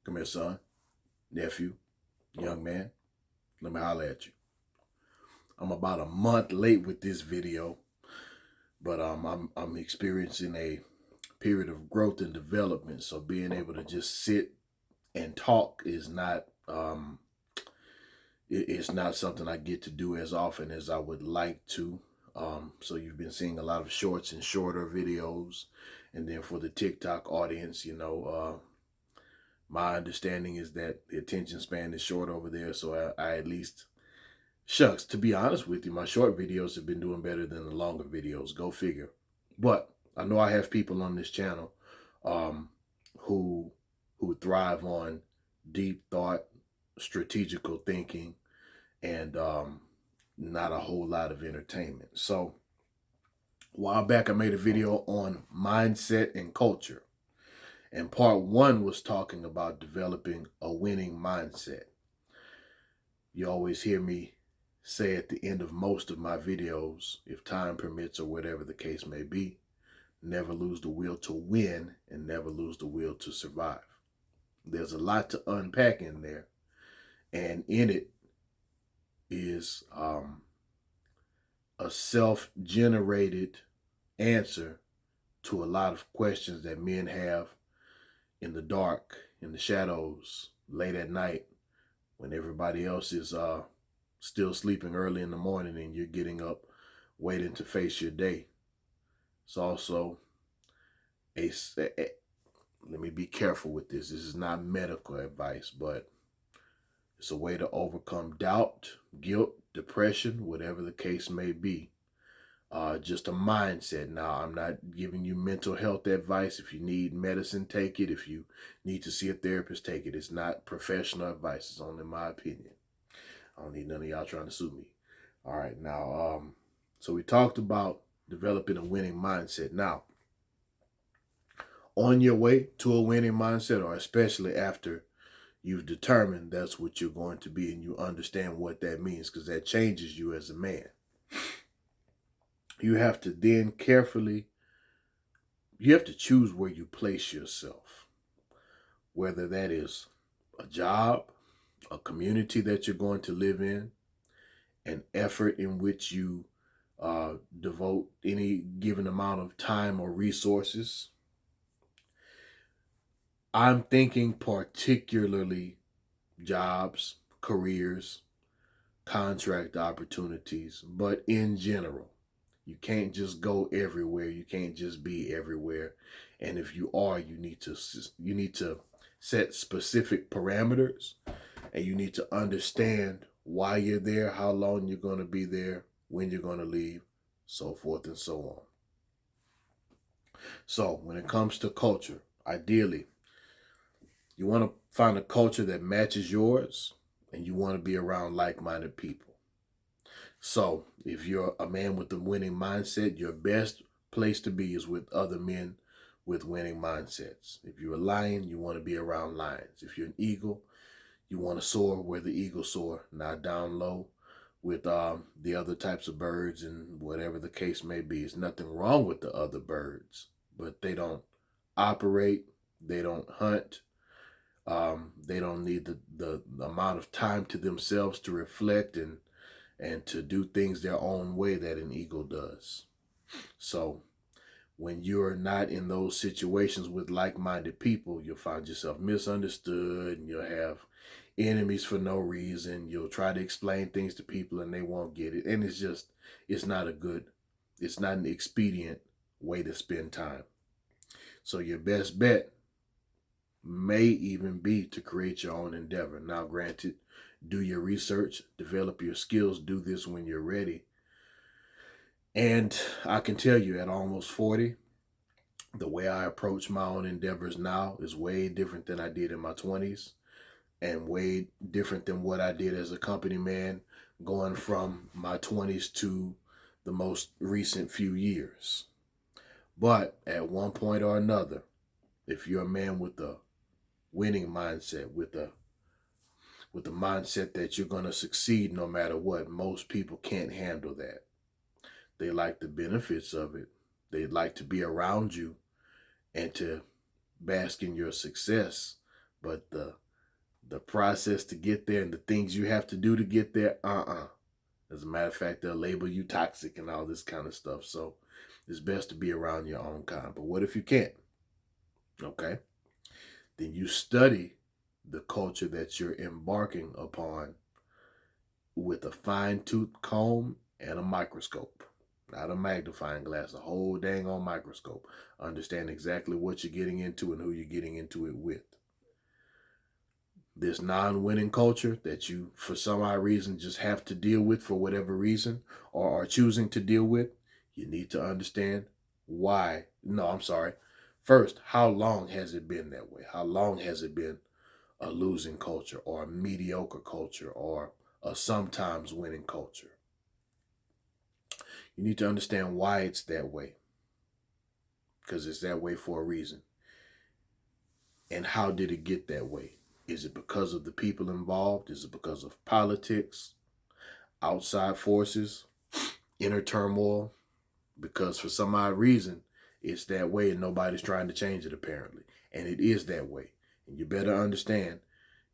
Come here, son, nephew, young man. Let me holler at you. I'm about a month late with this video, but I'm experiencing a period of growth and development. So being able to just sit and talk is not it's not something I get to do as often as I would like to. So you've been seeing a lot of shorts and shorter videos, and then for the TikTok audience, my understanding is that the attention span is short over there. So I at least, shucks, to be honest with you, my short videos have been doing better than the longer videos. Go figure. But I know I have people on this channel um, who thrive on deep thought, strategical thinking, and not a whole lot of entertainment. So a while back, I made a video on mindset and culture. And part one was talking about developing a winning mindset. You always hear me say at the end of most of my videos, if time permits or whatever the case may be, never lose the will to win and never lose the will to survive. There's a lot to unpack in there. And in it is a self-generated answer to a lot of questions that men have in the dark, in the shadows, late at night, when everybody else is still sleeping early in the morning and you're getting up waiting to face your day. It's also let me be careful with this. This is not medical advice, but it's a way to overcome doubt, guilt, depression, whatever the case may be. Just a mindset. Now, I'm not giving you mental health advice. If you need medicine, take it. If you need to see a therapist, take it. It's not professional advice. It's only my opinion. I don't need none of y'all trying to sue me. All right, now, so we talked about developing a winning mindset. Now, on your way to a winning mindset, or especially after you've determined that's what you're going to be and you understand what that means, because that changes you as a man. You have to then you have to choose where you place yourself, whether that is a job, a community that you're going to live in, an effort in which you devote any given amount of time or resources. I'm thinking particularly jobs, careers, contract opportunities, but in general. You can't just go everywhere. You can't just be everywhere. And if you are, you need to set specific parameters, and you need to understand why you're there, how long you're going to be there, when you're going to leave, so forth and so on. So when it comes to culture, ideally, you want to find a culture that matches yours, and you want to be around like-minded people. So if you're a man with a winning mindset, your best place to be is with other men with winning mindsets. If you're a lion, you want to be around lions. If you're an eagle, you want to soar where the eagles soar, not down low with the other types of birds and whatever the case may be. There's nothing wrong with the other birds, but they don't operate, they don't hunt, they don't need the amount of time to themselves to reflect and to do things their own way that an eagle does. So when you're not in those situations with like-minded people, you'll find yourself misunderstood, and you'll have enemies for no reason. You'll try to explain things to people and they won't get it. And it's not an expedient way to spend time. So your best bet may even be to create your own endeavor. Now, granted, do your research, develop your skills, do this when you're ready. And I can tell you, at almost 40, the way I approach my own endeavors now is way different than I did in my 20s, and way different than what I did as a company man going from my 20s to the most recent few years. But at one point or another, if you're a man with a winning mindset, with the mindset that you're going to succeed no matter what, most people can't handle that. They like the benefits of it. They'd like to be around you and to bask in your success, But the process to get there and the things you have to do to get there, As a matter of fact, they'll label you toxic and all this kind of stuff. So it's best to be around your own kind. But what if you can't? Okay. Then you study the culture that you're embarking upon with a fine-tooth comb and a microscope. Not a magnifying glass, a whole dang on microscope. Understand exactly what you're getting into and who you're getting into it with. This non-winning culture that you, for some odd reason, just have to deal with for whatever reason, or are choosing to deal with, you need to understand why. No, I'm sorry. First, how long has it been that way? How long has it been a losing culture or a mediocre culture or a sometimes winning culture? You need to understand why it's that way, because it's that way for a reason. And how did it get that way? Is it because of the people involved? Is it because of politics, outside forces, inner turmoil? Because for some odd reason, it's that way and nobody's trying to change it apparently. And it is that way. And you better understand,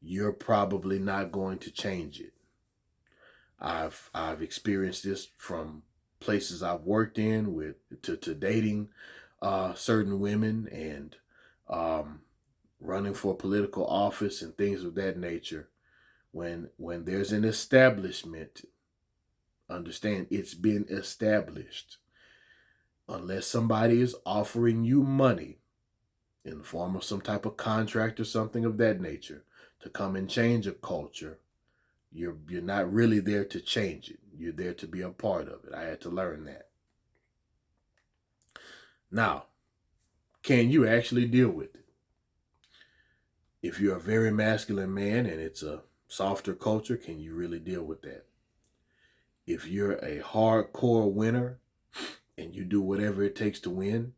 you're probably not going to change it. I've experienced this from places I've worked in with to dating certain women and running for political office and things of that nature. When there's an establishment, understand it's been established. Unless somebody is offering you money in the form of some type of contract or something of that nature to come and change a culture, you're not really there to change it. You're there to be a part of it. I had to learn that. Now, can you actually deal with it? If you're a very masculine man and it's a softer culture, can you really deal with that? If you're a hardcore winner and you do whatever it takes to win,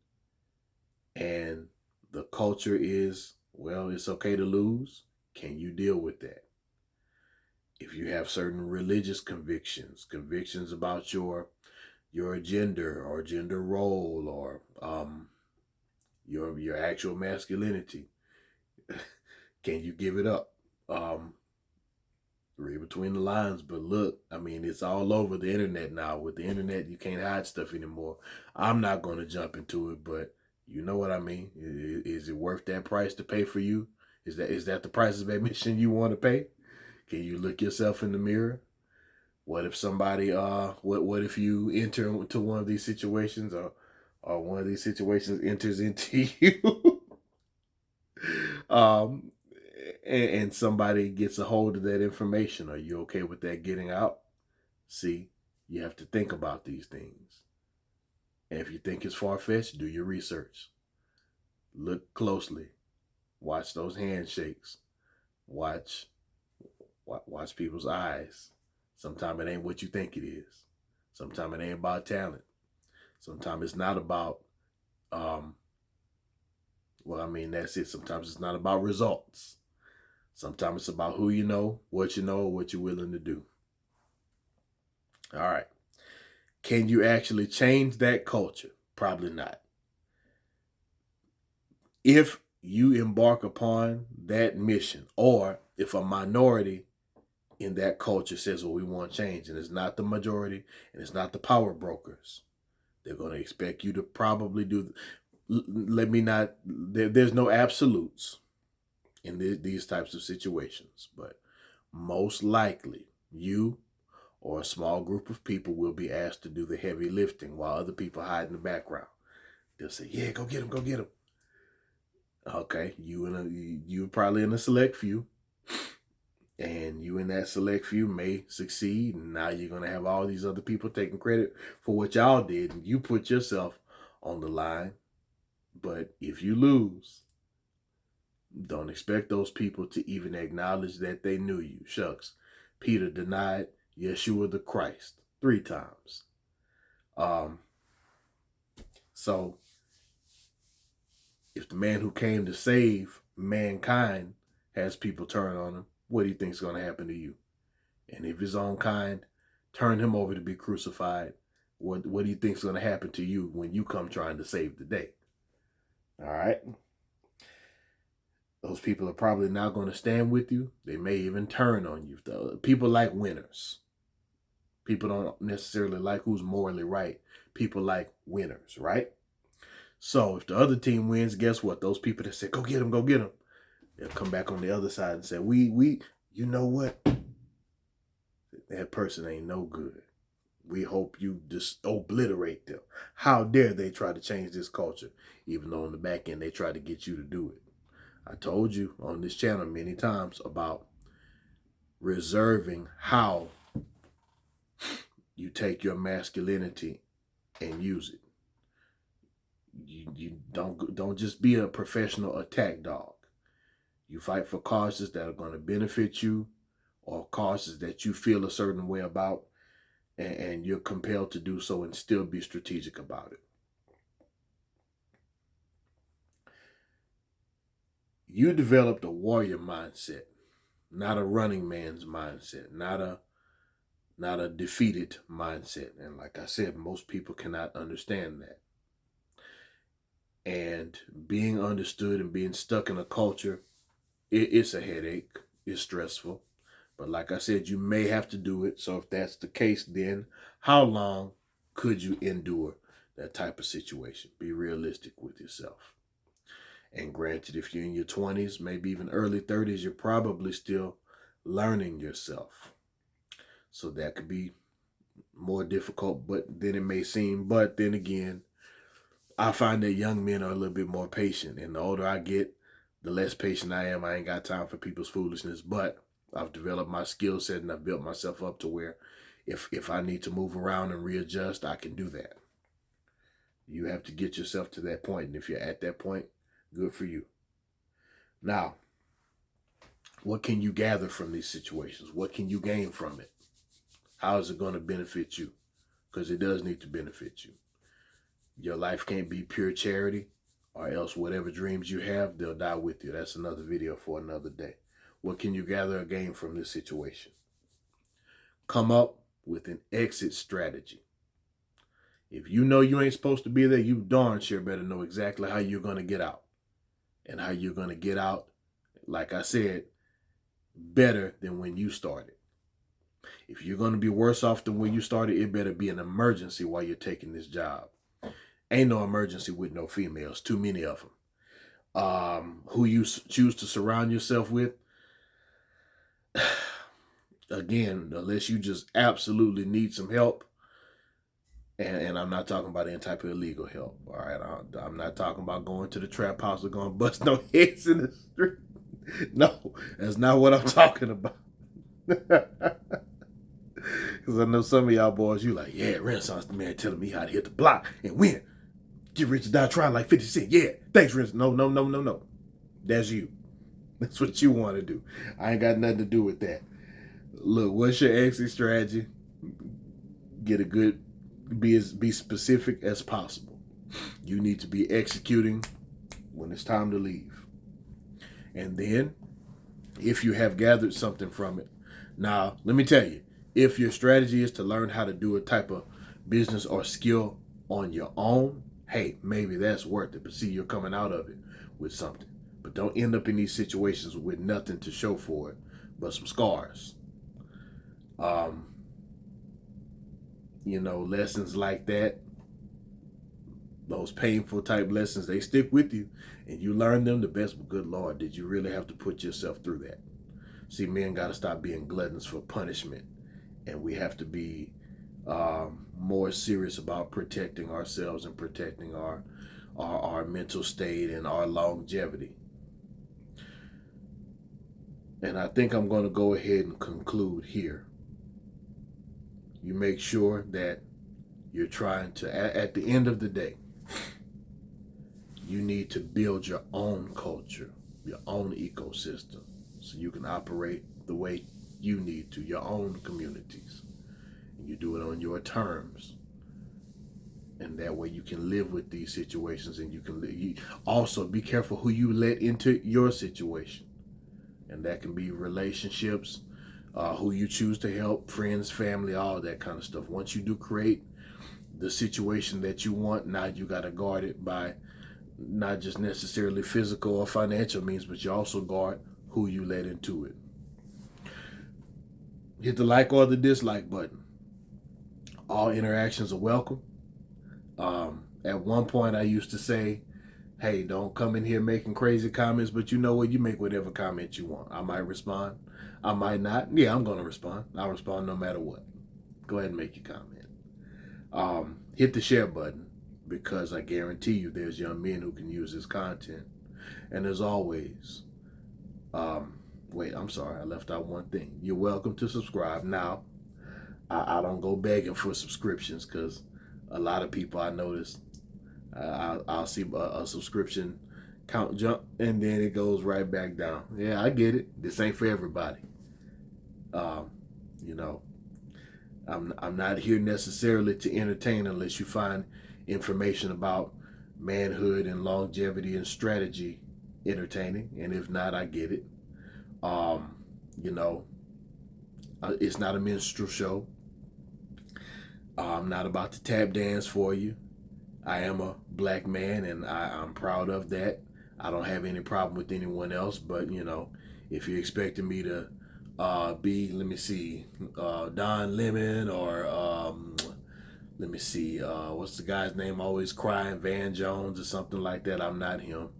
and the culture is, well, it's okay to lose, can you deal with that? If you have certain religious convictions about your gender or gender role or your actual masculinity, can you give it up? Read between the lines, but look, I mean, it's all over the internet now. With the internet, you can't hide stuff anymore. I'm not going to jump into it, but you know what I mean. Is it worth that price to pay for you? Is that the price of admission you want to pay? Can you look yourself in the mirror? What if somebody what if you enter into one of these situations, or one of these situations enters into you? um and somebody gets a hold of that information. Are you okay with that getting out? See, you have to think about these things. And if you think it's far-fetched, do your research. Look closely. Watch those handshakes. Watch people's eyes. Sometimes it ain't what you think it is. Sometimes it ain't about talent. Sometimes it's not about that's it. Sometimes it's not about results. Sometimes it's about who you know, what you're willing to do. All right. Can you actually change that culture? Probably not. If you embark upon that mission, or if a minority in that culture says, well, we want change, and it's not the majority, and it's not the power brokers, they're going to expect you to probably do. There's no absolutes in these types of situations, but most likely you or a small group of people will be asked to do the heavy lifting while other people hide in the background. They'll say, yeah, go get him. Okay, you're probably in a select few, and you in that select few may succeed, and now you're going to have all these other people taking credit for what y'all did, and you put yourself on the line. But if you lose, don't expect those people to even acknowledge that they knew you. Shucks, Peter denied Yeshua the Christ 3 times. So if the man who came to save mankind has people turn on him, what do you think is going to happen to you? And if his own kind turn him over to be crucified, what do you think is going to happen to you when you come trying to save the day? All right. Those people are probably not going to stand with you. They may even turn on you. People like winners. People don't necessarily like who's morally right. People like winners, right? So if the other team wins, guess what? Those people that say, go get him, they'll come back on the other side and say, you know what? That person ain't no good. We hope you just obliterate them. How dare they try to change this culture, even though on the back end they try to get you to do it. I told you on this channel many times about reserving how you take your masculinity and use it. You don't just be a professional attack dog. You fight for causes that are going to benefit you, or causes that you feel a certain way about, and you're compelled to do so and still be strategic about it. You developed a warrior mindset, not a running man's mindset, not a defeated mindset. And like I said, most people cannot understand that. And being understood and being stuck in a culture, it's a headache. It's stressful. But like I said, you may have to do it. So if that's the case, then how long could you endure that type of situation? Be realistic with yourself. And granted, if you're in your 20s, maybe even early 30s, you're probably still learning yourself. So that could be more difficult than it may seem. But then again, I find that young men are a little bit more patient. And the older I get, the less patient I am. I ain't got time for people's foolishness. But I've developed my skill set and I've built myself up to where if I need to move around and readjust, I can do that. You have to get yourself to that point. And if you're at that point, good for you. Now, what can you gather from these situations? What can you gain from it? How is it going to benefit you? Because it does need to benefit you. Your life can't be pure charity, or else whatever dreams you have, they'll die with you. That's another video for another day. What can you gather or gain from this situation? Come up with an exit strategy. If you know you ain't supposed to be there, you darn sure better know exactly how you're going to get out. And how you're going to get out, like I said, better than when you started. If you're going to be worse off than when you started, it better be an emergency while you're taking this job. Ain't no emergency with no females, too many of them. Who you choose to surround yourself with, again, unless you just absolutely need some help, and I'm not talking about any type of illegal help, all right? I'm not talking about going to the trap house or going bust no heads in the street. No, that's not what I'm talking about. Because I know some of y'all boys, you like, yeah, Renaissance the man telling me how to hit the block and win. Get rich or die trying like 50 Cent. Yeah, thanks, Renaissance. No. That's you. That's what you want to do. I ain't got nothing to do with that. Look, what's your exit strategy? Get a good, be specific as possible. You need to be executing when it's time to leave. And then, if you have gathered something from it, now, let me tell you, if your strategy is to learn how to do a type of business or skill on your own, hey, maybe that's worth it. But see, you're coming out of it with something. But don't end up in these situations with nothing to show for it but some scars. Lessons like that, those painful type lessons, they stick with you and you learn them the best. But good Lord, did you really have to put yourself through that? See, men got to stop being gluttons for punishment. And we have to be more serious about protecting ourselves and protecting our mental state and our longevity. And I think I'm going to go ahead and conclude here. You make sure that you're trying to, at the end of the day, you need to build your own culture, your own ecosystem, so you can operate the way you need to, your own communities. And you do it on your terms. And that way you can live with these situations, and you can also be careful who you let into your situation. And that can be relationships, who you choose to help, friends, family, all that kind of stuff. Once you do create the situation that you want, now you got to guard it by not just necessarily physical or financial means, but you also guard who you let into it. Hit the like or the dislike button. All interactions are welcome. At one point, I used to say, hey, don't come in here making crazy comments, but you know what? You make whatever comment you want. I might respond. I might not. Yeah, I'm going to respond. I'll respond no matter what. Go ahead and make your comment. Hit the share button, because I guarantee you there's young men who can use this content. And as always, wait, I'm sorry, I left out one thing. You're welcome to subscribe. Now, I don't go begging for subscriptions, because a lot of people, I notice, I'll see a subscription count jump and then it goes right back down. Yeah, I get it. This ain't for everybody. You know, I'm not here necessarily to entertain unless you find information about manhood and longevity and strategy entertaining. And if not, I get it. You know, it's not a minstrel show. I'm not about to tap dance for you. I am a black man, and I'm proud of that. I don't have any problem with anyone else, but, you know, if you're expecting me to be, let me see, Don Lemon, or let me see, what's the guy's name always crying, Van Jones or something like that, I'm not him.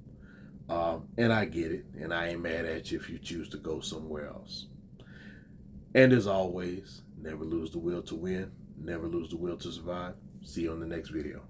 And I get it, and I ain't mad at you if you choose to go somewhere else. And as always, never lose the will to win, never lose the will to survive. See you on the next video.